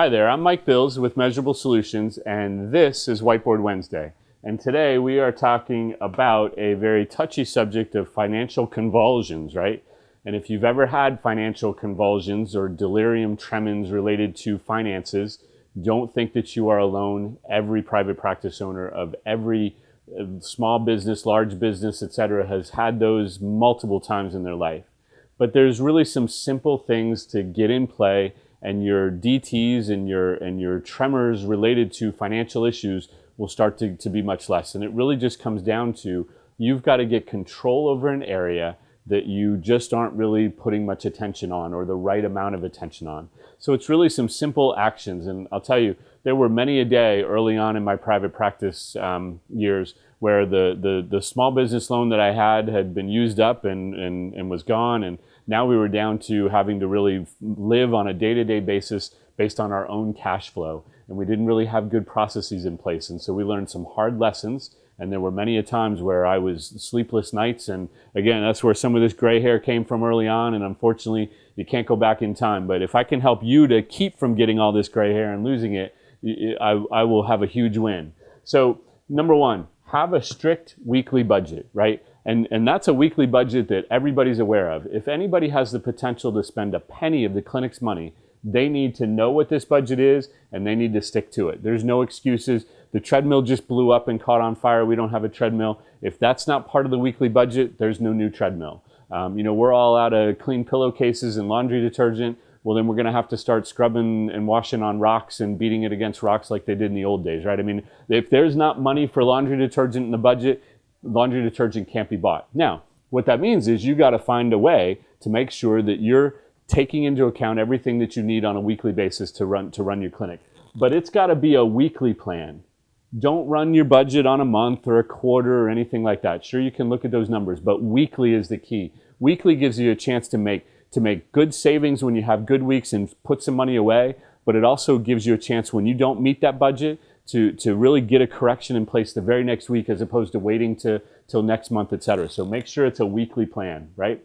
Hi there, I'm Mike Bills with Measurable Solutions, and this is Whiteboard Wednesday. And today we are talking about a very touchy subject of financial convulsions, right? And if you've ever had financial convulsions or delirium tremens related to finances, don't think that you are alone. Every private practice owner of every small business, large business, etc., has had those multiple times in their life. But there's really some simple things to get in play, and your DTs and your tremors related to financial issues will start to be much less. And it really just comes down to you've got to get control over an area that you just aren't really putting much attention on, or the right amount of attention on. So it's really some simple actions. And I'll tell you, there were many a day early on in my private practice years where the small business loan that I had been used up and was gone. And now we were down to having to really live on a day-to-day basis based on our own cash flow. And we didn't really have good processes in place. And so we learned some hard lessons. And there were many a times where I was sleepless nights. And again, that's where some of this gray hair came from early on. And unfortunately, you can't go back in time. But if I can help you to keep from getting all this gray hair and losing it, I will have a huge win. So number one, have a strict weekly budget, right? And that's a weekly budget that everybody's aware of. If anybody has the potential to spend a penny of the clinic's money, they need to know what this budget is, and they need to stick to it. There's no excuses. The treadmill just blew up and caught on fire. We don't have a treadmill. If that's not part of the weekly budget, there's no new treadmill. We're all out of clean pillowcases and laundry detergent. Well, then we're going to have to start scrubbing and washing on rocks and beating it against rocks like they did in the old days, right? I mean, if there's not money for laundry detergent in the budget, laundry detergent can't be bought. Now, what that means is you got to find a way to make sure that you're taking into account everything that you need on a weekly basis to run your clinic. But it's got to be a weekly plan. Don't run your budget on a month or a quarter or anything like that. Sure, you can look at those numbers, but weekly is the key. Weekly gives you a chance to make good savings when you have good weeks and put some money away, but it also gives you a chance when you don't meet that budget to really get a correction in place the very next week, as opposed to waiting till next month, etc. So make sure it's a weekly plan, right?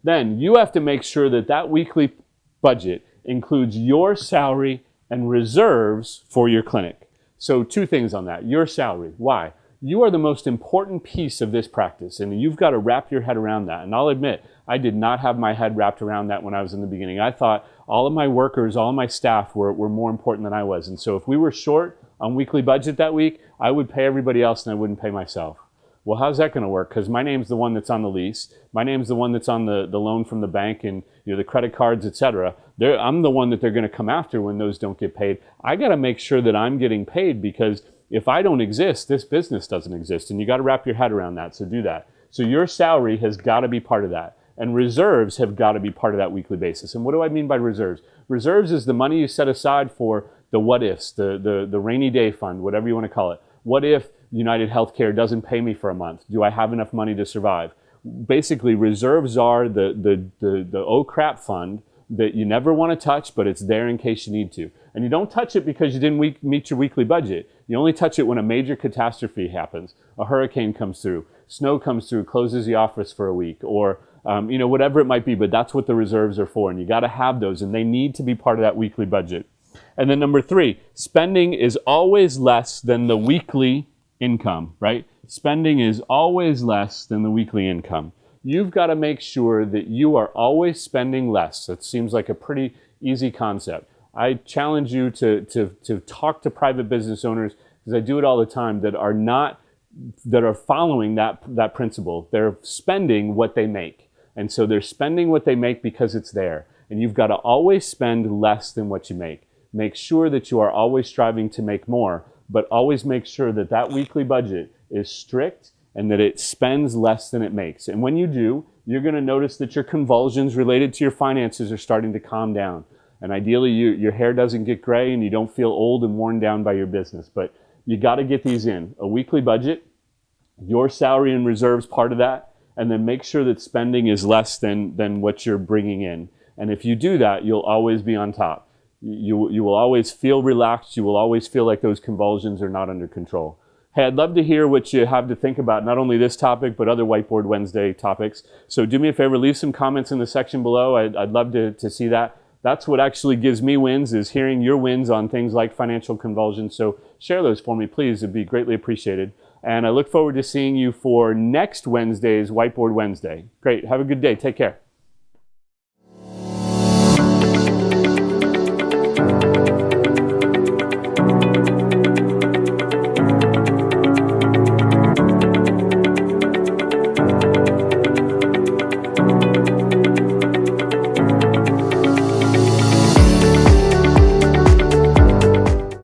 Then you have to make sure that that weekly budget includes your salary and reserves for your clinic. So two things on that. Your salary. Why? You are the most important piece of this practice, and you've got to wrap your head around that. And I'll admit, I did not have my head wrapped around that when I was in the beginning. I thought all of my workers, all of my staff were more important than I was. And so if we were short on weekly budget that week, I would pay everybody else and I wouldn't pay myself. Well, how's that going to work? Because my name's the one that's on the lease. My name's the one that's on the loan from the bank and the credit cards, etc. I'm the one that they're going to come after when those don't get paid. I got to make sure that I'm getting paid, because if I don't exist, this business doesn't exist. And you got to wrap your head around that. So do that. So your salary has got to be part of that. And reserves have got to be part of that weekly basis. And what do I mean by reserves? Reserves is the money you set aside for the what ifs, the rainy day fund, whatever you want to call it. What if United Healthcare doesn't pay me for a month? Do I have enough money to survive? Basically, reserves are the oh crap fund that you never want to touch, but it's there in case you need to. And you don't touch it because you didn't meet your weekly budget. You only touch it when a major catastrophe happens. A hurricane comes through, snow comes through, closes the office for a week, or whatever it might be, but that's what the reserves are for. And you got to have those, and they need to be part of that weekly budget. And then number three, spending is always less than the weekly income, right? Spending is always less than the weekly income. You've got to make sure that you are always spending less. It seems like a pretty easy concept. I challenge you to talk to private business owners, because I do it all the time, that are following that principle. They're spending what they make. And so they're spending what they make because it's there. And you've got to always spend less than what you make. Make sure that you are always striving to make more, but always make sure that that weekly budget is strict and that it spends less than it makes. And when you do, you're going to notice that your convulsions related to your finances are starting to calm down. And ideally, your hair doesn't get gray and you don't feel old and worn down by your business. But you got to get these in. A weekly budget, your salary and reserves part of that, and then make sure that spending is less than what you're bringing in. And if you do that, you'll always be on top. You will always feel relaxed. You will always feel like those convulsions are not under control. Hey, I'd love to hear what you have to think about, not only this topic, but other Whiteboard Wednesday topics. So do me a favor, leave some comments in the section below. I'd love to see that. That's what actually gives me wins, is hearing your wins on things like financial convulsions. So share those for me, please. It'd be greatly appreciated. And I look forward to seeing you for next Wednesday's Whiteboard Wednesday. Great. Have a good day. Take care.